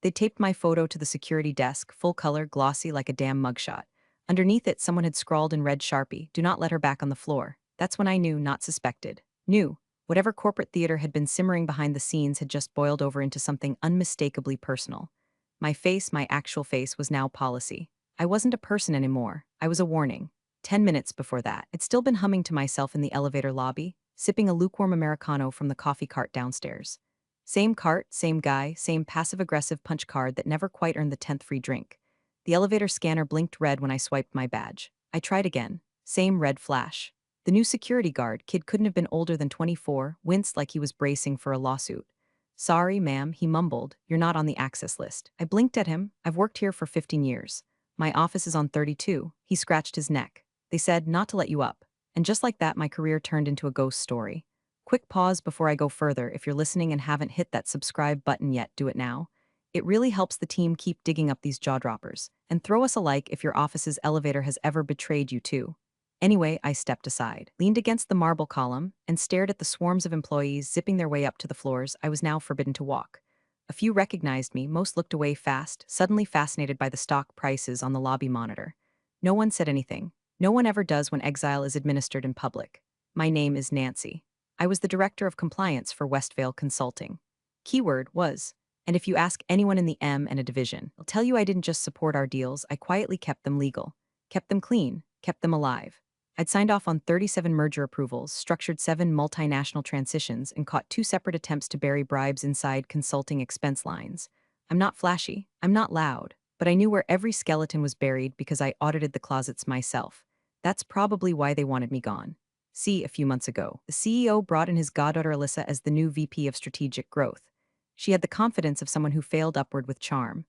They taped my photo to the security desk, full color, glossy like a damn mugshot. Underneath it, someone had scrawled in red Sharpie, "Do not let her back on the floor." That's when I knew, not suspected. Knew. Whatever corporate theater had been simmering behind the scenes had just boiled over into something unmistakably personal. My face, my actual face, was now policy. I wasn't a person anymore. I was a warning. 10 minutes before that, I'd still been humming to myself in the elevator lobby, sipping a lukewarm Americano from the coffee cart downstairs. Same cart, same guy, same passive-aggressive punch card that never quite earned the 10th free drink. The elevator scanner blinked red when I swiped my badge. I tried again. Same red flash. The new security guard, kid couldn't have been older than 24, winced like he was bracing for a lawsuit. "Sorry, ma'am," he mumbled. "You're not on the access list." I blinked at him. "I've worked here for 15 years. My office is on 32. He scratched his neck. "They said not to let you up." And just like that, my career turned into a ghost story. Quick pause before I go further. If you're listening and haven't hit that subscribe button yet, do it now. It really helps the team keep digging up these jaw droppers. And throw us a like if your office's elevator has ever betrayed you too. Anyway, I stepped aside, leaned against the marble column, and stared at the swarms of employees zipping their way up to the floors I was now forbidden to walk. A few recognized me, most looked away fast, suddenly fascinated by the stock prices on the lobby monitor. No one said anything. No one ever does when exile is administered in public. My name is Nancy. I was the director of compliance for Westvale Consulting. Keyword was, and if you ask anyone in the M and a division, I'll tell you I didn't just support our deals, I quietly kept them legal, kept them clean, kept them alive. I'd signed off on 37 merger approvals, structured 7 multinational transitions, and caught 2 separate attempts to bury bribes inside consulting expense lines. I'm not flashy, I'm not loud, but I knew where every skeleton was buried because I audited the closets myself. That's probably why they wanted me gone. See, a few months ago, the CEO brought in his goddaughter Alyssa as the new VP of Strategic Growth. She had the confidence of someone who failed upward with charm,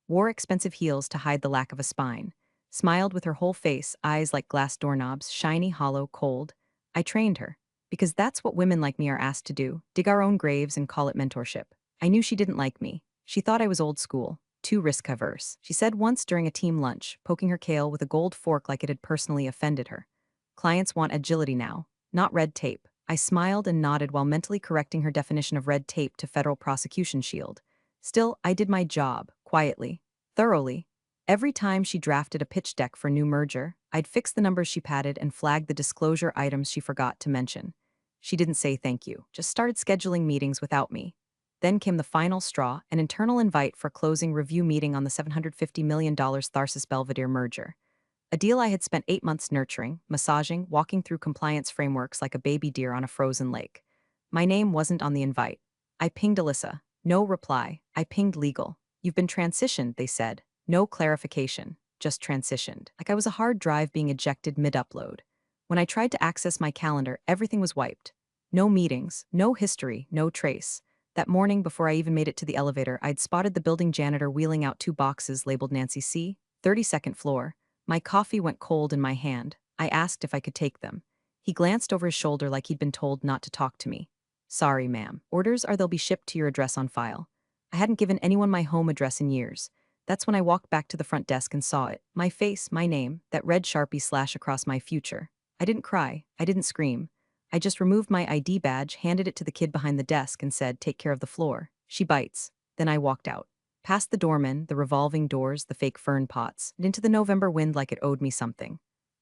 wore expensive heels to hide the lack of a spine, smiled with her whole face, eyes like glass doorknobs, shiny, hollow, cold. I trained her, because that's what women like me are asked to do, dig our own graves and call it mentorship. I knew she didn't like me. She thought I was old school, too risk-averse. She said once during a team lunch, poking her kale with a gold fork like it had personally offended her. "Clients want agility now, not red tape." I smiled and nodded while mentally correcting her definition of red tape to federal prosecution shield. Still, I did my job, quietly, thoroughly. Every time she drafted a pitch deck for a new merger, I'd fix the numbers she padded and flag the disclosure items she forgot to mention. She didn't say thank you, just started scheduling meetings without me. Then came the final straw, an internal invite for a closing review meeting on the $750 million Tharsis Belvedere merger. A deal I had spent 8 months nurturing, massaging, walking through compliance frameworks like a baby deer on a frozen lake. My name wasn't on the invite. I pinged Alyssa. No reply. I pinged legal. "You've been transitioned," they said. No clarification. Just transitioned. Like I was a hard drive being ejected mid-upload. When I tried to access my calendar, everything was wiped. No meetings, no history, no trace. That morning, before I even made it to the elevator, I'd spotted the building janitor wheeling out 2 boxes labeled Nancy C., 32nd floor. My coffee went cold in my hand. I asked if I could take them. He glanced over his shoulder like he'd been told not to talk to me. "Sorry, ma'am. Orders are they'll be shipped to your address on file." I hadn't given anyone my home address in years. That's when I walked back to the front desk and saw it. My face, my name, that red Sharpie slash across my future. I didn't cry. I didn't scream. I just removed my ID badge, handed it to the kid behind the desk, and said, "Take care of the floor." She bites. Then I walked out. Past the doorman, the revolving doors, the fake fern pots, and into the November wind like it owed me something.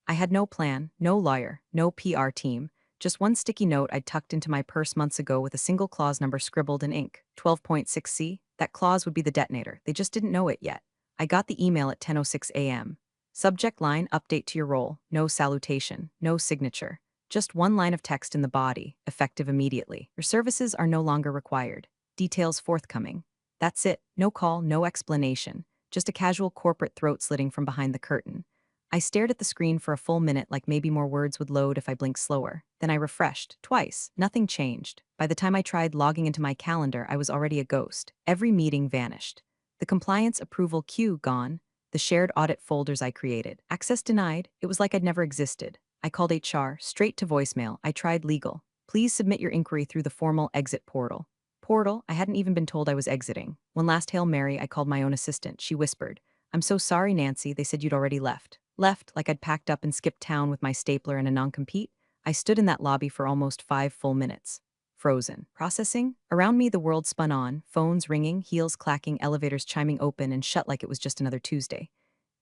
I had no plan, no lawyer, no PR team, just one sticky note I'd tucked into my purse months ago with a single clause number scribbled in ink, 12.6C. That clause would be the detonator. They just didn't know it yet. I got the email at 10:06 a.m. Subject line, "Update to your role." No salutation, no signature. Just one line of text in the body, effective immediately. "Your services are no longer required. Details forthcoming." That's it. No call, no explanation. Just a casual corporate throat slitting from behind the curtain. I stared at the screen for a full minute like maybe more words would load if I blinked slower. Then I refreshed, twice. Nothing changed. By the time I tried logging into my calendar, I was already a ghost. Every meeting vanished. The compliance approval queue gone. The shared audit folders I created. Access denied. It was like I'd never existed. I called HR, straight to voicemail. I tried legal. "Please submit your inquiry through the formal exit portal." Portal? I hadn't even been told I was exiting. One last Hail Mary, I called my own assistant. She whispered, "I'm so sorry, Nancy. They said you'd already left." Left, like I'd packed up and skipped town with my stapler and a non-compete. I stood in that lobby for almost 5 full minutes. frozen. Processing? Around me, the world spun on, phones ringing, heels clacking, elevators chiming open and shut like it was just another Tuesday.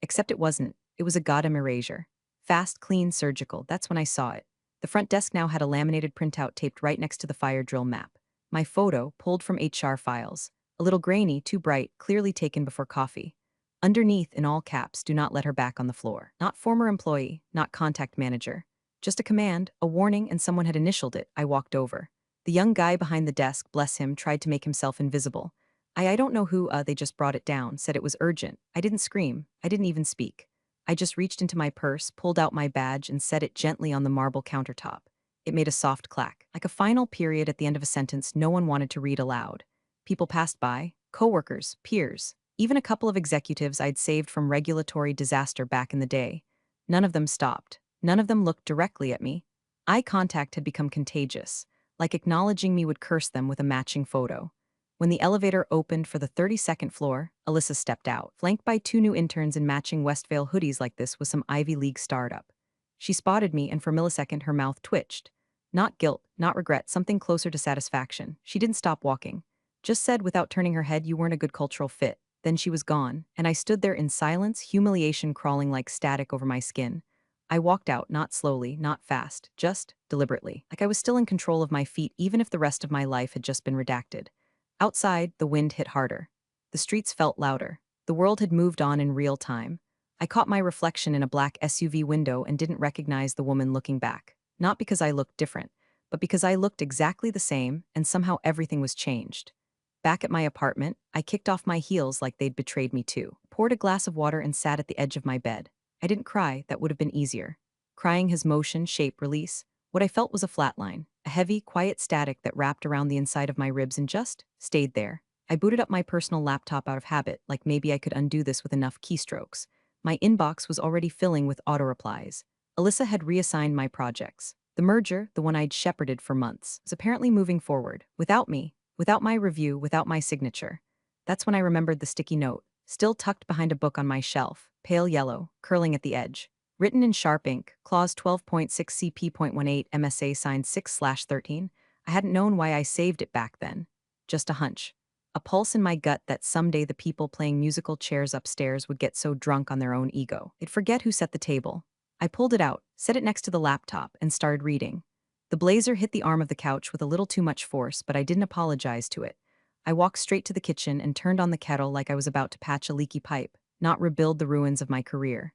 Except it wasn't. It was a goddamn erasure. Fast, clean, surgical. That's when I saw it. The front desk now had a laminated printout taped right next to the fire drill map. My photo, pulled from HR files. A little grainy, too bright, clearly taken before coffee. Underneath, in all caps, do not let her back on the floor. Not former employee, not contact manager. Just a command, a warning, and someone had initialed it. I walked over. The young guy behind the desk, bless him, tried to make himself invisible. I don't know who, they just brought it down, said it was urgent. I didn't scream. I didn't even speak. I just reached into my purse, pulled out my badge, and set it gently on the marble countertop. It made a soft clack, like a final period at the end of a sentence no one wanted to read aloud. People passed by, coworkers, peers, even a couple of executives I'd saved from regulatory disaster back in the day. None of them stopped. None of them looked directly at me. Eye contact had become contagious, like acknowledging me would curse them with a matching photo. When the elevator opened for the 32nd floor, Alyssa stepped out, flanked by two new interns in matching Westvale hoodies like this was some Ivy League startup. She spotted me, and for a millisecond her mouth twitched. Not guilt, not regret, something closer to satisfaction. She didn't stop walking. Just said without turning her head, "You weren't a good cultural fit." Then she was gone, and I stood there in silence, humiliation crawling like static over my skin. I walked out, not slowly, not fast, just deliberately, like I was still in control of my feet even if the rest of my life had just been redacted. Outside, the wind hit harder. The streets felt louder. The world had moved on in real time. I caught my reflection in a black SUV window and didn't recognize the woman looking back. Not because I looked different, but because I looked exactly the same and somehow everything was changed. Back at my apartment, I kicked off my heels like they'd betrayed me too. Poured a glass of water and sat at the edge of my bed. I didn't cry, that would have been easier. Crying has motion, shape, release. What I felt was a flat line, a heavy, quiet static that wrapped around the inside of my ribs and just stayed there. I booted up my personal laptop out of habit, like maybe I could undo this with enough keystrokes. My inbox was already filling with auto-replies. Alyssa had reassigned my projects. The merger, the one I'd shepherded for months, was apparently moving forward, without me, without my review, without my signature. That's when I remembered the sticky note, still tucked behind a book on my shelf, pale yellow, curling at the edge. Written in sharp ink, clause 12.6 CP.18 MSA signed 6/13, I hadn't known why I saved it back then. Just a hunch. A pulse in my gut that someday the people playing musical chairs upstairs would get so drunk on their own ego, they'd forget who set the table. I pulled it out, set it next to the laptop, and started reading. The blazer hit the arm of the couch with a little too much force, but I didn't apologize to it. I walked straight to the kitchen and turned on the kettle like I was about to patch a leaky pipe, not rebuild the ruins of my career.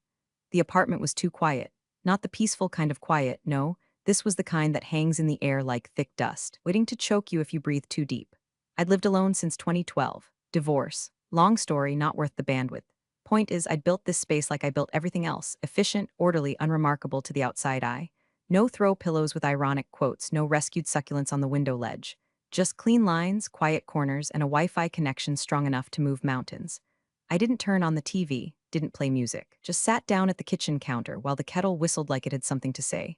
The apartment was too quiet. Not the peaceful kind of quiet, no. This was the kind that hangs in the air like thick dust, waiting to choke you if you breathe too deep. I'd lived alone since 2012. Divorce. Long story, not worth the bandwidth. Point is, I'd built this space like I built everything else, efficient, orderly, unremarkable to the outside eye. No throw pillows with ironic quotes, no rescued succulents on the window ledge. Just clean lines, quiet corners, and a Wi-Fi connection strong enough to move mountains. I didn't turn on the TV, didn't play music, just sat down at the kitchen counter while the kettle whistled like it had something to say.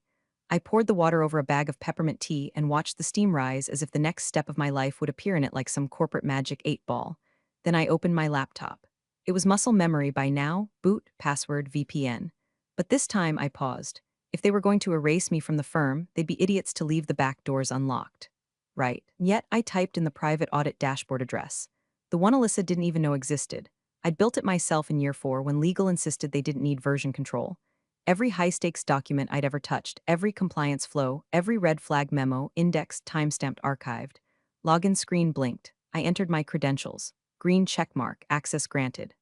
I poured the water over a bag of peppermint tea and watched the steam rise as if the next step of my life would appear in it like some corporate magic 8-ball. Then I opened my laptop. It was muscle memory by now, boot, password, VPN. But this time I paused. If they were going to erase me from the firm, they'd be idiots to leave the back doors unlocked. Right. Yet I typed in the private audit dashboard address. The one Alyssa didn't even know existed. I'd built it myself in year 4 when legal insisted they didn't need version control. Every high-stakes document I'd ever touched, every compliance flow, every red flag memo, indexed, timestamped, archived. Login screen blinked. I entered my credentials. Green checkmark, access granted.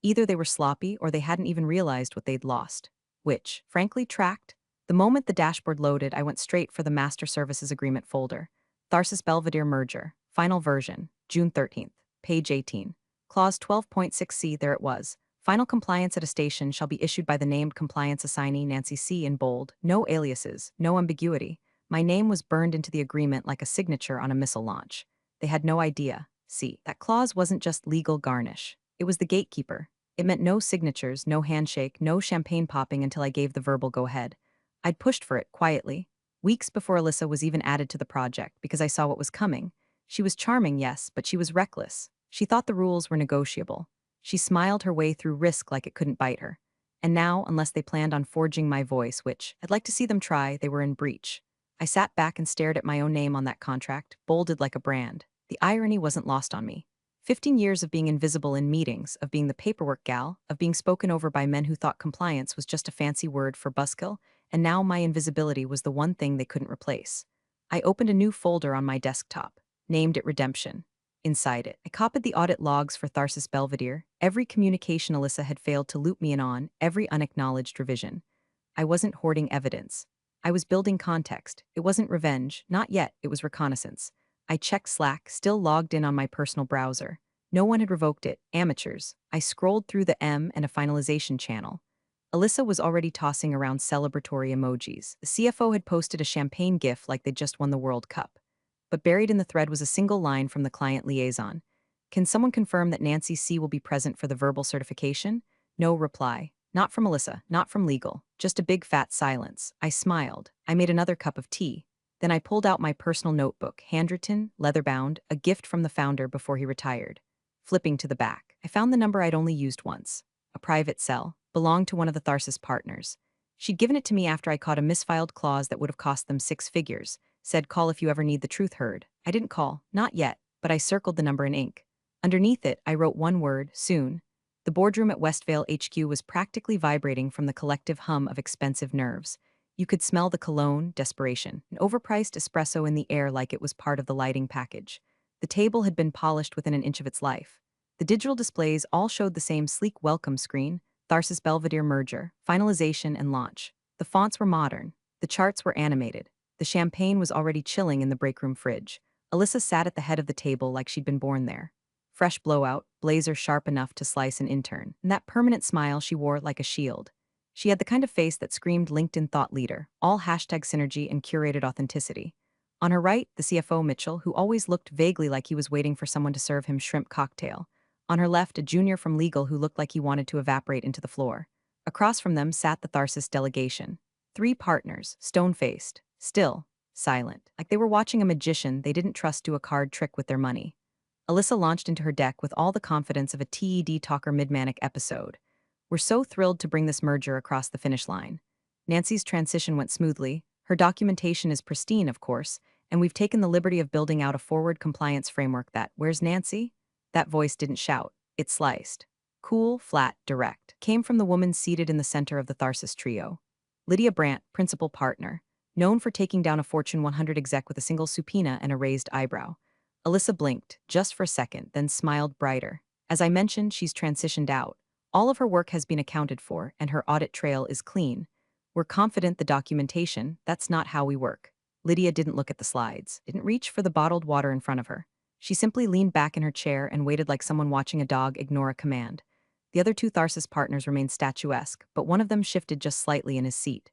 Either they were sloppy or they hadn't even realized what they'd lost. Which, frankly, tracked. The moment the dashboard loaded, I went straight for the Master Services Agreement folder. Tharsis Belvedere Merger. Final version. June 13th. Page 18. Clause 12.6c, there it was. Final compliance attestation shall be issued by the named compliance assignee Nancy C. in bold. No aliases, no ambiguity. My name was burned into the agreement like a signature on a missile launch. They had no idea. See, that clause wasn't just legal garnish. It was the gatekeeper. It meant no signatures, no handshake, no champagne popping until I gave the verbal go-ahead. I'd pushed for it quietly, weeks before Alyssa was even added to the project because I saw what was coming. She was charming, yes, but she was reckless. She thought the rules were negotiable. She smiled her way through risk like it couldn't bite her. And now, unless they planned on forging my voice, which I'd like to see them try, they were in breach. I sat back and stared at my own name on that contract, bolded like a brand. The irony wasn't lost on me. 15 years of being invisible in meetings, of being the paperwork gal, of being spoken over by men who thought compliance was just a fancy word for buzzkill, and now my invisibility was the one thing they couldn't replace. I opened a new folder on my desktop, named it Redemption. Inside it, I copied the audit logs for Tharsis Belvedere, every communication Alyssa had failed to loop me in on, every unacknowledged revision. I wasn't hoarding evidence. I was building context. It wasn't revenge, not yet, it was reconnaissance. I checked Slack, still logged in on my personal browser. No one had revoked it, amateurs. I scrolled through the M and a finalization channel. Alyssa was already tossing around celebratory emojis. The CFO had posted a champagne gif like they'd just won the World Cup. But buried in the thread was a single line from the client liaison. Can someone confirm that Nancy C. will be present for the verbal certification? No reply. Not from Alyssa, not from legal. Just a big fat silence. I smiled. I made another cup of tea. Then I pulled out my personal notebook, handwritten, leather-bound, a gift from the founder before he retired. Flipping to the back, I found the number I'd only used once. A private cell, belonged to one of the Tharsis partners. She'd given it to me after I caught a misfiled clause that would have cost them 6 figures. Said call if you ever need the truth heard. I didn't call, not yet, but I circled the number in ink. Underneath it, I wrote one word, soon. The boardroom at Westvale HQ was practically vibrating from the collective hum of expensive nerves. You could smell the cologne, desperation, an overpriced espresso in the air like it was part of the lighting package. The table had been polished within an inch of its life. The digital displays all showed the same sleek welcome screen, Tharsis Belvedere merger, finalization, and launch. The fonts were modern. The charts were animated. The champagne was already chilling in the breakroom fridge. Alyssa sat at the head of the table like she'd been born there. Fresh blowout, blazer sharp enough to slice an intern, and that permanent smile she wore like a shield. She had the kind of face that screamed LinkedIn thought leader, all hashtag synergy and curated authenticity. On her right, the CFO Mitchell, who always looked vaguely like he was waiting for someone to serve him shrimp cocktail. On her left, a junior from legal who looked like he wanted to evaporate into the floor. Across from them sat the Tharsis delegation. 3 partners, stone-faced, still, silent, like they were watching a magician they didn't trust do a card trick with their money. Alyssa launched into her deck with all the confidence of a TED Talker mid-manic episode. We're so thrilled to bring this merger across the finish line. Nancy's transition went smoothly, her documentation is pristine, of course, and we've taken the liberty of building out a forward compliance framework that, where's Nancy? That voice didn't shout, it sliced. Cool, flat, direct, came from the woman seated in the center of the Tharsis trio. Lydia Brandt, principal partner, known for taking down a Fortune 100 exec with a single subpoena and a raised eyebrow. Alyssa blinked, just for a second, then smiled brighter. As I mentioned, she's transitioned out. All of her work has been accounted for, and her audit trail is clean. We're confident the documentation, that's not how we work. Lydia didn't look at the slides, didn't reach for the bottled water in front of her. She simply leaned back in her chair and waited like someone watching a dog ignore a command. The other 2 Tharsis partners remained statuesque, but one of them shifted just slightly in his seat.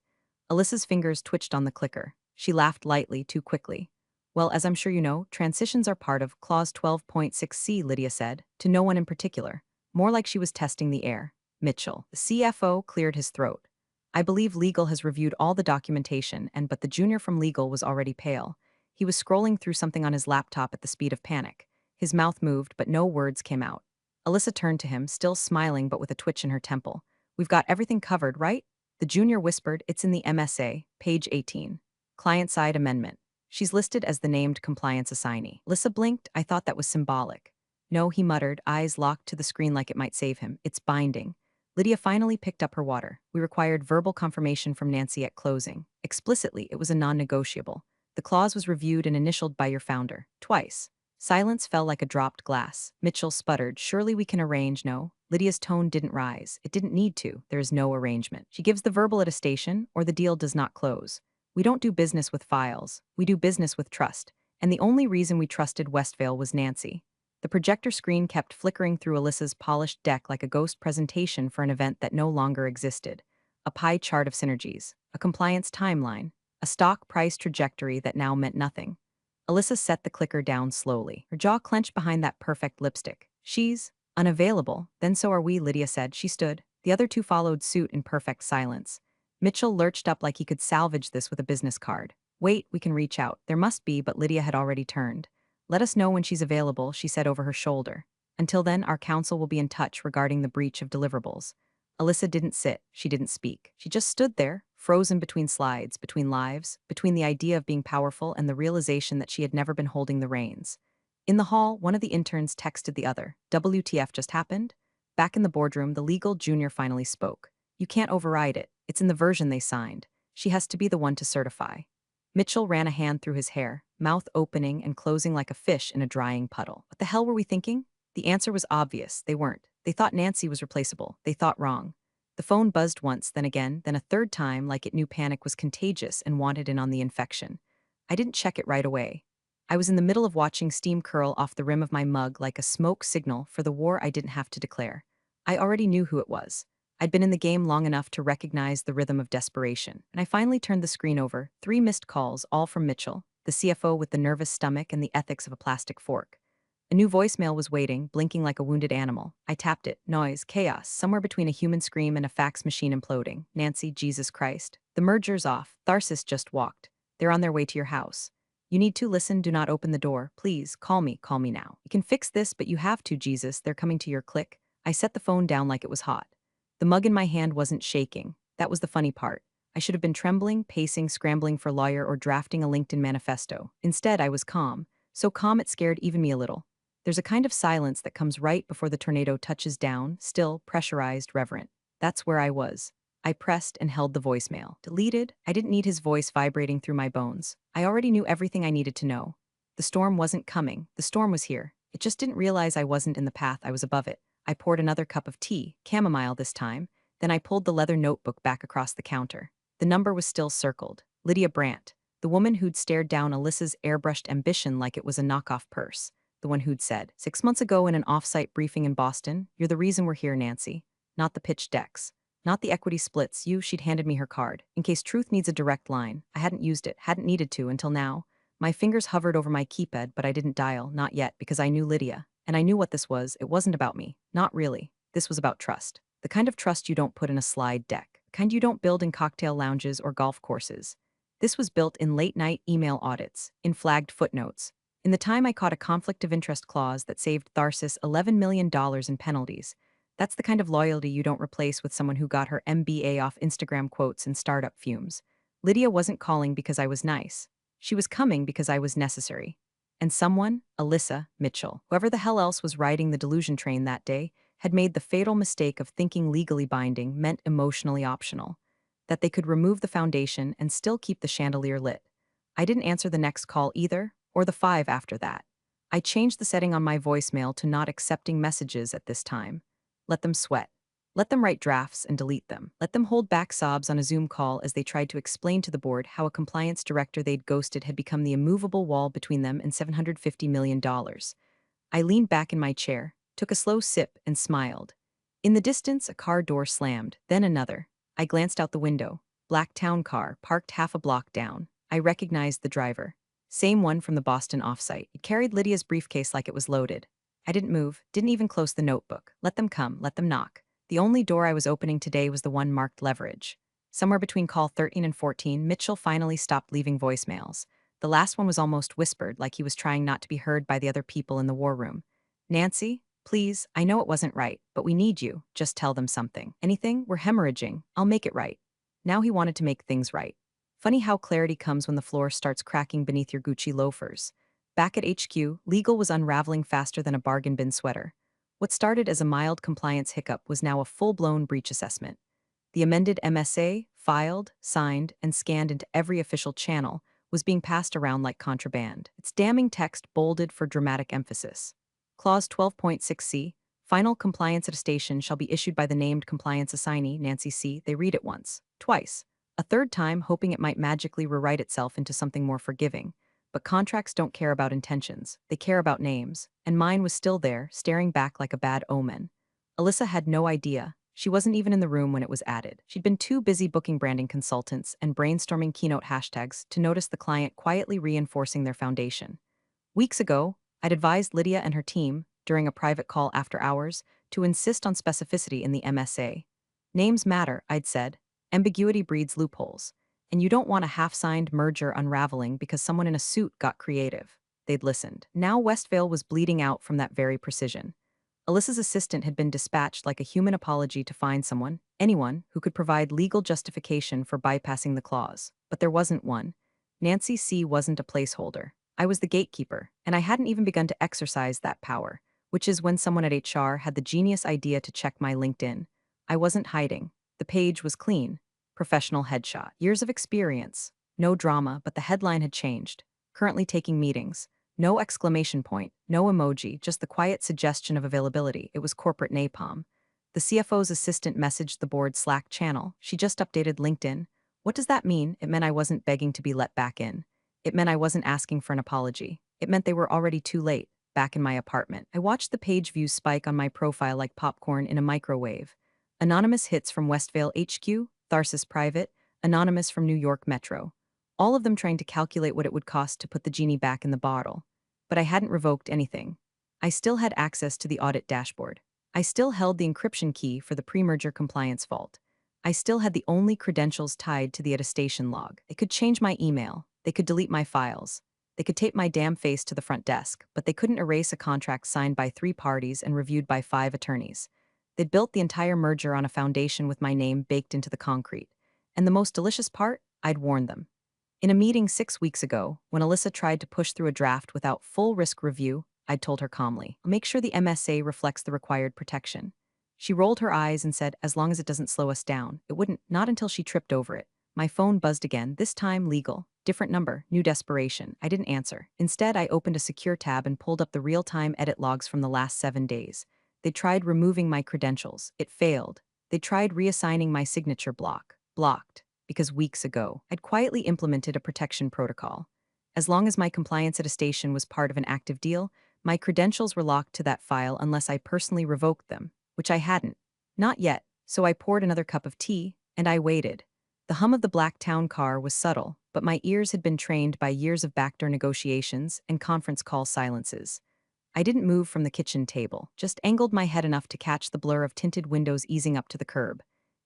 Alyssa's fingers twitched on the clicker. She laughed lightly, too quickly. Well, as I'm sure you know, transitions are part of Clause 12.6c, Lydia said, to no one in particular. More like she was testing the air. Mitchell, the CFO, cleared his throat. I believe legal has reviewed all the documentation, but the junior from legal was already pale. He was scrolling through something on his laptop at the speed of panic. His mouth moved, but no words came out. Alyssa turned to him, still smiling but with a twitch in her temple. We've got everything covered, right? The junior whispered, it's in the MSA, page 18. Client-side amendment. She's listed as the named compliance assignee. Alyssa blinked, I thought that was symbolic. No, he muttered, eyes locked to the screen like it might save him. It's binding. Lydia finally picked up her water. We required verbal confirmation from Nancy at closing. Explicitly, it was a non-negotiable. The clause was reviewed and initialed by your founder. Twice. Silence fell like a dropped glass. Mitchell sputtered, surely we can arrange, no? Lydia's tone didn't rise. It didn't need to. There is no arrangement. She gives the verbal attestation, or the deal does not close. We don't do business with files. We do business with trust. And the only reason we trusted Westvale was Nancy. The projector screen kept flickering through Alyssa's polished deck like a ghost presentation for an event that no longer existed. A pie chart of synergies, a compliance timeline, a stock price trajectory that now meant nothing. Alyssa set the clicker down slowly, her jaw clenched behind that perfect lipstick. She's unavailable, then so are we, Lydia said. She stood. The other 2 followed suit in perfect silence. Mitchell lurched up like he could salvage this with a business card. Wait, we can reach out. There must be, but Lydia had already turned. Let us know when she's available, she said over her shoulder. Until then, our counsel will be in touch regarding the breach of deliverables. Alyssa didn't sit, she didn't speak. She just stood there, frozen between slides, between lives, between the idea of being powerful and the realization that she had never been holding the reins. In the hall, one of the interns texted the other. WTF just happened? Back in the boardroom, the legal junior finally spoke. You can't override it. It's in the version they signed. She has to be the one to certify. Mitchell ran a hand through his hair, mouth opening and closing like a fish in a drying puddle. What the hell were we thinking? The answer was obvious. They weren't. They thought Nancy was replaceable. They thought wrong. The phone buzzed once, then again, then a third time, like it knew panic was contagious and wanted in on the infection. I didn't check it right away. I was in the middle of watching steam curl off the rim of my mug like a smoke signal for the war I didn't have to declare. I already knew who it was. I'd been in the game long enough to recognize the rhythm of desperation, and I finally turned the screen over, 3 missed calls, all from Mitchell, the CFO with the nervous stomach and the ethics of a plastic fork. A new voicemail was waiting, blinking like a wounded animal. I tapped it. Noise, chaos, somewhere between a human scream and a fax machine imploding. Nancy, Jesus Christ. The merger's off. Tharsis just walked. They're on their way to your house. You need to listen, do not open the door. Please, call me now. You can fix this, but you have to, Jesus. They're coming to your click. I set the phone down like it was hot. The mug in my hand wasn't shaking. That was the funny part. I should have been trembling, pacing, scrambling for lawyer or drafting a LinkedIn manifesto. Instead, I was calm. So calm it scared even me a little. There's a kind of silence that comes right before the tornado touches down, still, pressurized, reverent. That's where I was. I pressed and held the voicemail. Deleted? I didn't need his voice vibrating through my bones. I already knew everything I needed to know. The storm wasn't coming. The storm was here. It just didn't realize I wasn't in the path, I was above it. I poured another cup of tea, chamomile this time, then I pulled the leather notebook back across the counter. The number was still circled. Lydia Brandt, the woman who'd stared down Alyssa's airbrushed ambition like it was a knockoff purse. The one who'd said, 6 months ago in an off-site briefing in Boston, "You're the reason we're here, Nancy. Not the pitch decks. Not the equity splits. She'd handed me her card. In case truth needs a direct line. I hadn't used it, hadn't needed to until now. My fingers hovered over my keypad, but I didn't dial, not yet, because I knew Lydia. And I knew what this was. It wasn't about me. Not really. This was about trust. The kind of trust you don't put in a slide deck. The kind you don't build in cocktail lounges or golf courses. This was built in late-night email audits, in flagged footnotes. In the time I caught a conflict of interest clause that saved Tharsis $11 million in penalties. That's the kind of loyalty you don't replace with someone who got her MBA off Instagram quotes and startup fumes. Lydia wasn't calling because I was nice. She was coming because I was necessary. And someone, Alyssa, Mitchell, whoever the hell else was riding the delusion train that day, had made the fatal mistake of thinking legally binding meant emotionally optional. That they could remove the foundation and still keep the chandelier lit. I didn't answer the next call either, or the 5 after that. I changed the setting on my voicemail to not accepting messages at this time. Let them sweat. Let them write drafts and delete them. Let them hold back sobs on a Zoom call as they tried to explain to the board how a compliance director they'd ghosted had become the immovable wall between them and $750 million. I leaned back in my chair, took a slow sip, and smiled. In the distance, a car door slammed, then another. I glanced out the window. Black town car, parked half a block down. I recognized the driver. Same one from the Boston offsite. It carried Lydia's briefcase like it was loaded. I didn't move, didn't even close the notebook. Let them come, let them knock. The only door I was opening today was the one marked leverage. Somewhere between call 13 and 14, Mitchell finally stopped leaving voicemails. The last one was almost whispered, like he was trying not to be heard by the other people in the war room. Nancy, please, I know it wasn't right, but we need you. Just tell them something. Anything? We're hemorrhaging. I'll make it right. Now he wanted to make things right. Funny how clarity comes when the floor starts cracking beneath your Gucci loafers. Back at HQ, legal was unraveling faster than a bargain bin sweater. What started as a mild compliance hiccup was now a full-blown breach assessment. The amended MSA, filed, signed, and scanned into every official channel, was being passed around like contraband. Its damning text bolded for dramatic emphasis. Clause 12.6c, final compliance attestation shall be issued by the named compliance assignee, Nancy C. They read it once, twice. A third time, hoping it might magically rewrite itself into something more forgiving. But contracts don't care about intentions, they care about names, and mine was still there, staring back like a bad omen. Alyssa had no idea. She wasn't even in the room when it was added. She'd been too busy booking branding consultants and brainstorming keynote hashtags to notice the client quietly reinforcing their foundation. Weeks ago, I'd advised Lydia and her team, during a private call after hours, to insist on specificity in the MSA. Names matter, I'd said. Ambiguity breeds loopholes, and you don't want a half-signed merger unraveling because someone in a suit got creative. They'd listened. Now Westvale was bleeding out from that very precision. Alyssa's assistant had been dispatched like a human apology to find someone, anyone, who could provide legal justification for bypassing the clause. But there wasn't one. Nancy C. wasn't a placeholder. I was the gatekeeper, and I hadn't even begun to exercise that power, which is when someone at HR had the genius idea to check my LinkedIn. I wasn't hiding. The page was clean. Professional headshot. Years of experience. No drama, but the headline had changed. Currently taking meetings. No exclamation point, no emoji, just the quiet suggestion of availability. It was corporate napalm. The CFO's assistant messaged the board Slack channel. She just updated LinkedIn. What does that mean? It meant I wasn't begging to be let back in. It meant I wasn't asking for an apology. It meant they were already too late, back in my apartment. I watched the page views spike on my profile like popcorn in a microwave. Anonymous hits from Westvale HQ, Tharsis Private, anonymous from New York Metro. All of them trying to calculate what it would cost to put the genie back in the bottle. But I hadn't revoked anything. I still had access to the audit dashboard. I still held the encryption key for the pre-merger compliance vault. I still had the only credentials tied to the attestation log. They could change my email. They could delete my files. They could tape my damn face to the front desk, but they couldn't erase a contract signed by 3 parties and reviewed by 5 attorneys. They'd built the entire merger on a foundation with my name baked into the concrete. And the most delicious part? I'd warned them. In a meeting 6 weeks ago, when Alyssa tried to push through a draft without full risk review, I'd told her calmly, make sure the MSA reflects the required protection. She rolled her eyes and said, as long as it doesn't slow us down. It wouldn't, not until she tripped over it. My phone buzzed again, this time legal. Different number, new desperation. I didn't answer. Instead, I opened a secure tab and pulled up the real-time edit logs from the last 7 days. They tried removing my credentials. It failed. They tried reassigning my signature block. Blocked. Because weeks ago, I'd quietly implemented a protection protocol. As long as my compliance attestation was part of an active deal, my credentials were locked to that file unless I personally revoked them, which I hadn't. Not yet, so I poured another cup of tea, and I waited. The hum of the black town car was subtle, but my ears had been trained by years of backdoor negotiations and conference call silences. I didn't move from the kitchen table, just angled my head enough to catch the blur of tinted windows easing up to the curb.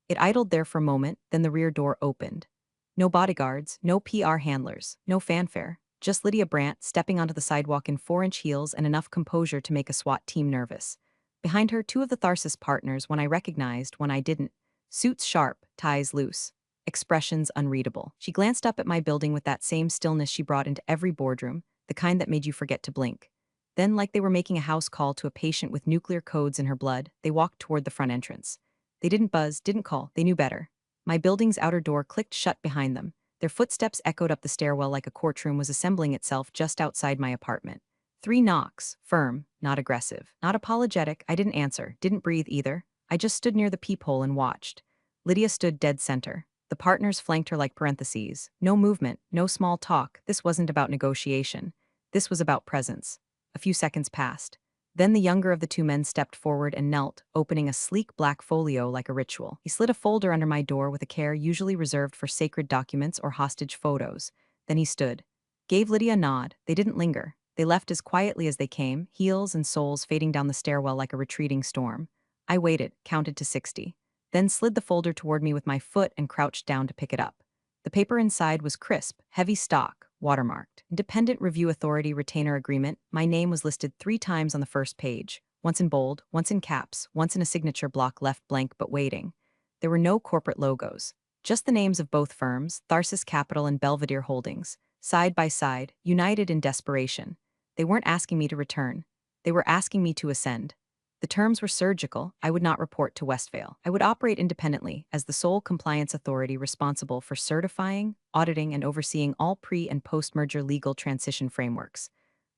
It idled there for a moment, then the rear door opened. No bodyguards, no PR handlers, no fanfare, just Lydia Brandt stepping onto the sidewalk in 4-inch heels and enough composure to make a SWAT team nervous. Behind her, 2 of the Tharsis partners, one I recognized, one I didn't. Suits sharp, ties loose. Expressions unreadable. She glanced up at my building with that same stillness she brought into every boardroom, the kind that made you forget to blink. Then, like they were making a house call to a patient with nuclear codes in her blood, they walked toward the front entrance. They didn't buzz, didn't call, they knew better. My building's outer door clicked shut behind them. Their footsteps echoed up the stairwell like a courtroom was assembling itself just outside my apartment. 3 knocks, firm, not aggressive, not apologetic. I didn't answer, didn't breathe either. I just stood near the peephole and watched. Lydia stood dead center. The partners flanked her like parentheses. No movement, no small talk. This wasn't about negotiation. This was about presence. A few seconds passed. Then the younger of the 2 men stepped forward and knelt, opening a sleek black folio like a ritual. He slid a folder under my door with a care usually reserved for sacred documents or hostage photos. Then he stood. Gave Lydia a nod. They didn't linger. They left as quietly as they came, heels and soles fading down the stairwell like a retreating storm. I waited, counted to 60. Then slid the folder toward me with my foot and crouched down to pick it up. The paper inside was crisp, heavy stock, watermarked. Independent Review Authority Retainer Agreement. My name was listed 3 times on the first page, once in bold, once in caps, once in a signature block left blank but waiting. There were no corporate logos, just the names of both firms, Tharsis Capital and Belvedere Holdings, side by side, united in desperation. They weren't asking me to return. They were asking me to ascend. The terms were surgical. I would not report to Westvale. I would operate independently as the sole compliance authority responsible for certifying, auditing, and overseeing all pre- and post-merger legal transition frameworks.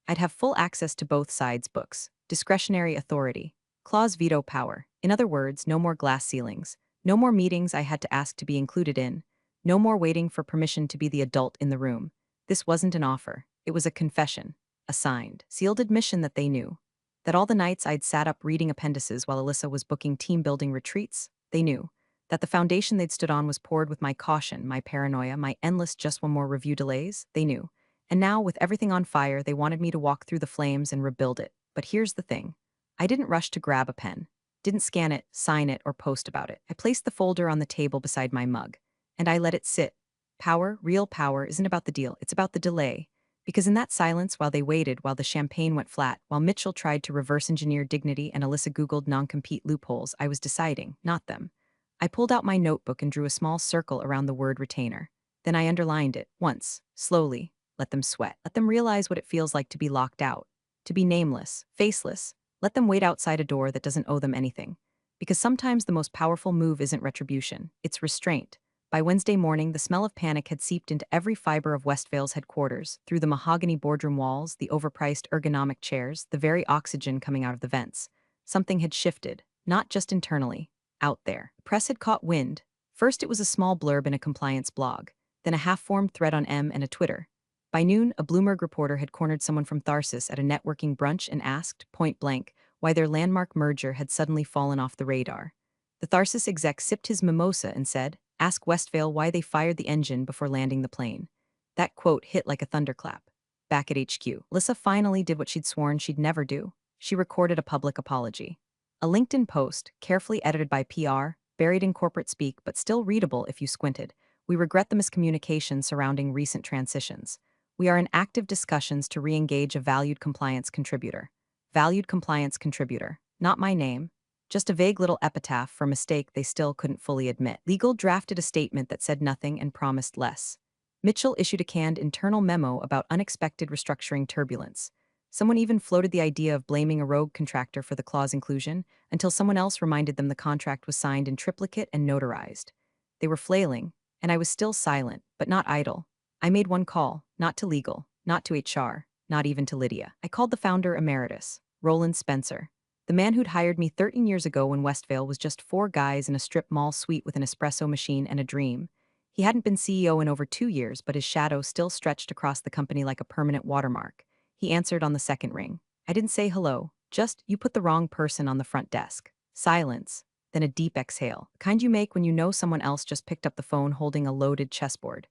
I'd have full access to both sides' books, discretionary authority, clause veto power. In other words, no more glass ceilings, no more meetings I had to ask to be included in, no more waiting for permission to be the adult in the room. This wasn't an offer. It was a confession, a signed, sealed admission that they knew. That all the nights I'd sat up reading appendices while Alyssa was booking team-building retreats, they knew. That the foundation they'd stood on was poured with my caution, my paranoia, my endless just one more review delays, they knew. And now, with everything on fire, they wanted me to walk through the flames and rebuild it. But here's the thing. I didn't rush to grab a pen. Didn't scan it, sign it, or post about it. I placed the folder on the table beside my mug. And I let it sit. Power, real power, isn't about the deal, it's about the delay. Because in that silence, while they waited, while the champagne went flat, while Mitchell tried to reverse engineer dignity and Alyssa Googled non-compete loopholes, I was deciding, not them. I pulled out my notebook and drew a small circle around the word retainer. Then I underlined it, once, slowly. Let them sweat. Let them realize what it feels like to be locked out. To be nameless, faceless. Let them wait outside a door that doesn't owe them anything. Because sometimes the most powerful move isn't retribution, it's restraint. By Wednesday morning, the smell of panic had seeped into every fiber of Westvale's headquarters, through the mahogany boardroom walls, the overpriced ergonomic chairs, the very oxygen coming out of the vents. Something had shifted, not just internally, out there. The press had caught wind. First it was a small blurb in a compliance blog, then a half-formed thread on M and a Twitter. By noon, a Bloomberg reporter had cornered someone from Tharsis at a networking brunch and asked, point blank, why their landmark merger had suddenly fallen off the radar. The Tharsis exec sipped his mimosa and said, ask Westvale why they fired the engine before landing the plane. That quote hit like a thunderclap. Back at HQ, Lissa finally did what she'd sworn she'd never do. She recorded a public apology. A LinkedIn post, carefully edited by PR, buried in corporate speak but still readable if you squinted. We regret the miscommunication surrounding recent transitions. We are in active discussions to re-engage a valued compliance contributor. Valued compliance contributor. Not my name. Just a vague little epitaph for a mistake they still couldn't fully admit. Legal drafted a statement that said nothing and promised less. Mitchell issued a canned internal memo about unexpected restructuring turbulence. Someone even floated the idea of blaming a rogue contractor for the clause inclusion, until someone else reminded them the contract was signed in triplicate and notarized. They were flailing, and I was still silent, but not idle. I made one call, not to legal, not to HR, not even to Lydia. I called the founder emeritus, Roland Spencer. The man who'd hired me 13 years ago when Westvale was just 4 guys in a strip mall suite with an espresso machine and a dream. He hadn't been CEO in over 2 years, but his shadow still stretched across the company like a permanent watermark. He answered on the second ring. I didn't say hello, just, you put the wrong person on the front desk. Silence, then a deep exhale, the kind you make when you know someone else just picked up the phone holding a loaded chessboard.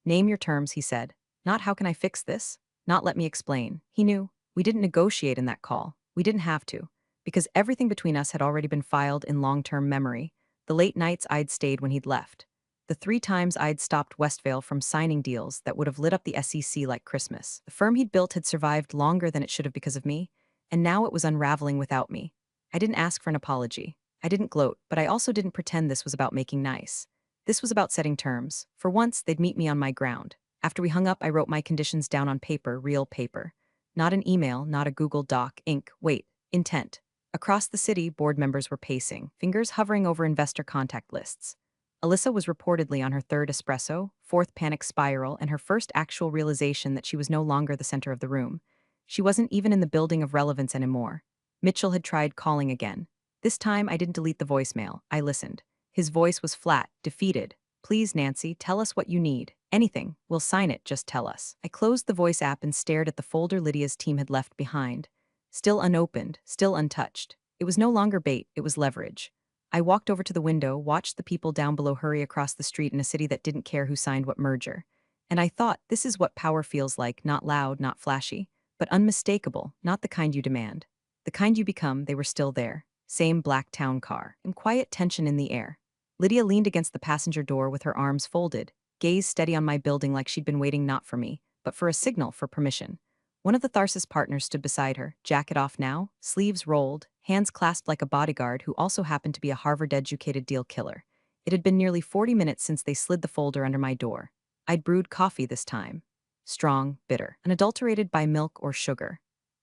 Name your terms, he said. Not how can I fix this? Not let me explain. He knew. We didn't negotiate in that call. We didn't have to. Because everything between us had already been filed in long-term memory, the late nights I'd stayed when he'd left, the 3 times I'd stopped Westvale from signing deals that would have lit up the SEC like Christmas. The firm he'd built had survived longer than it should have because of me, and now it was unraveling without me. I didn't ask for an apology. I didn't gloat, but I also didn't pretend this was about making nice. This was about setting terms. For once, they'd meet me on my ground. After we hung up, I wrote my conditions down on paper, real paper. Not an email, not a Google Doc, ink, wait, intent. Across the city, board members were pacing, fingers hovering over investor contact lists. Alyssa was reportedly on her 3rd espresso, 4th panic spiral, and her first actual realization that she was no longer the center of the room. She wasn't even in the building of relevance anymore. Mitchell had tried calling again. This time, I didn't delete the voicemail. I listened. His voice was flat, defeated. Please, Nancy, tell us what you need. Anything. We'll sign it, just tell us. I closed the voice app and stared at the folder Lydia's team had left behind. Still unopened, still untouched. It was no longer bait, it was leverage. I walked over to the window, watched the people down below hurry across the street in a city that didn't care who signed what merger. And I thought, this is what power feels like, not loud, not flashy, but unmistakable, not the kind you demand. The kind you become. They were still there. Same black town car, and quiet tension in the air. Lydia leaned against the passenger door with her arms folded, gaze steady on my building like she'd been waiting not for me, but for a signal for permission. One of the Tharsis partners stood beside her, jacket off now, sleeves rolled, hands clasped like a bodyguard who also happened to be a Harvard-educated deal killer. It had been nearly 40 minutes since they slid the folder under my door. I'd brewed coffee this time. Strong, bitter, unadulterated by milk or sugar.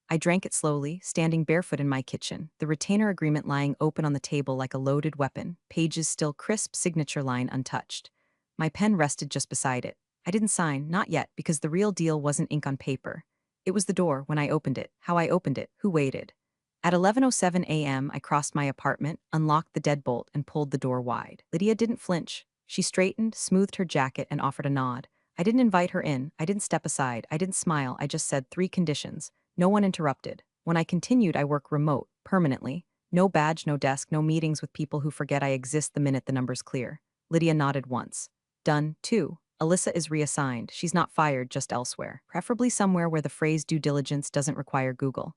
I drank it slowly, standing barefoot in my kitchen, the retainer agreement lying open on the table like a loaded weapon, pages still crisp, signature line untouched. My pen rested just beside it. I didn't sign, not yet, because the real deal wasn't ink on paper. It was the door when I opened it, how I opened it, who waited. At 11:07 a.m., I crossed my apartment, unlocked the deadbolt, and pulled the door wide. Lydia didn't flinch. She straightened, smoothed her jacket, and offered a nod. I didn't invite her in, I didn't step aside, I didn't smile, I just said 3 conditions. No one interrupted. When I continued, I work remote, permanently. No badge, no desk, no meetings with people who forget I exist the minute the number's clear. Lydia nodded once. Done. 2. Alyssa is reassigned. She's not fired, just elsewhere. Preferably somewhere where the phrase due diligence doesn't require Google.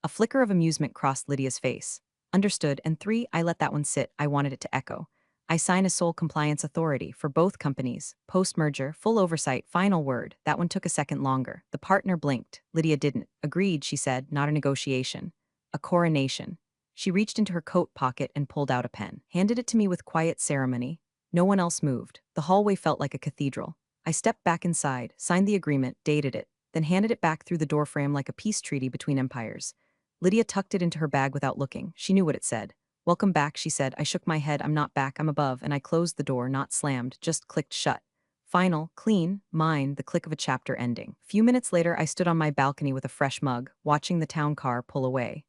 A flicker of amusement crossed Lydia's face. Understood. And 3, I let that one sit. I wanted it to echo. I sign a sole compliance authority for both companies. Post-merger, full oversight, final word. That one took a second longer. The partner blinked. Lydia didn't. Agreed, she said, not a negotiation. A coronation. She reached into her coat pocket and pulled out a pen. Handed it to me with quiet ceremony. No one else moved. The hallway felt like a cathedral. I stepped back inside, signed the agreement, dated it, then handed it back through the doorframe like a peace treaty between empires. Lydia tucked it into her bag without looking. She knew what it said. Welcome back, she said. I shook my head. I'm not back, I'm above, and I closed the door, not slammed, just clicked shut. Final, clean, mine, the click of a chapter ending. Few minutes later, I stood on my balcony with a fresh mug, watching the town car pull away.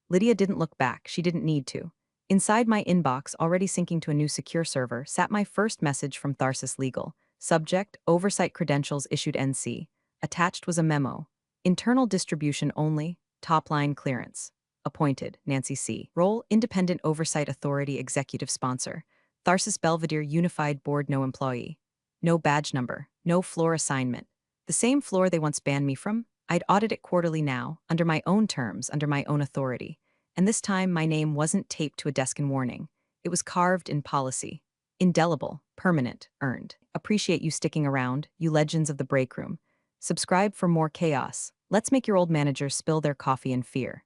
Lydia didn't look back. She didn't need to. Inside my inbox, already syncing to a new secure server, sat my first message from Tharsis Legal. Subject, oversight credentials issued NC. Attached was a memo. Internal distribution only, top-line clearance. Appointed, Nancy C. Role, Independent Oversight Authority Executive Sponsor. Tharsis Belvedere Unified Board. No employee. No badge number. No floor assignment. The same floor they once banned me from? I'd audit it quarterly now, under my own terms, under my own authority. And this time, my name wasn't taped to a desk in warning. It was carved in policy. Indelible, permanent, earned. Appreciate you sticking around, you legends of the break room. Subscribe for more chaos. Let's make your old managers spill their coffee in fear.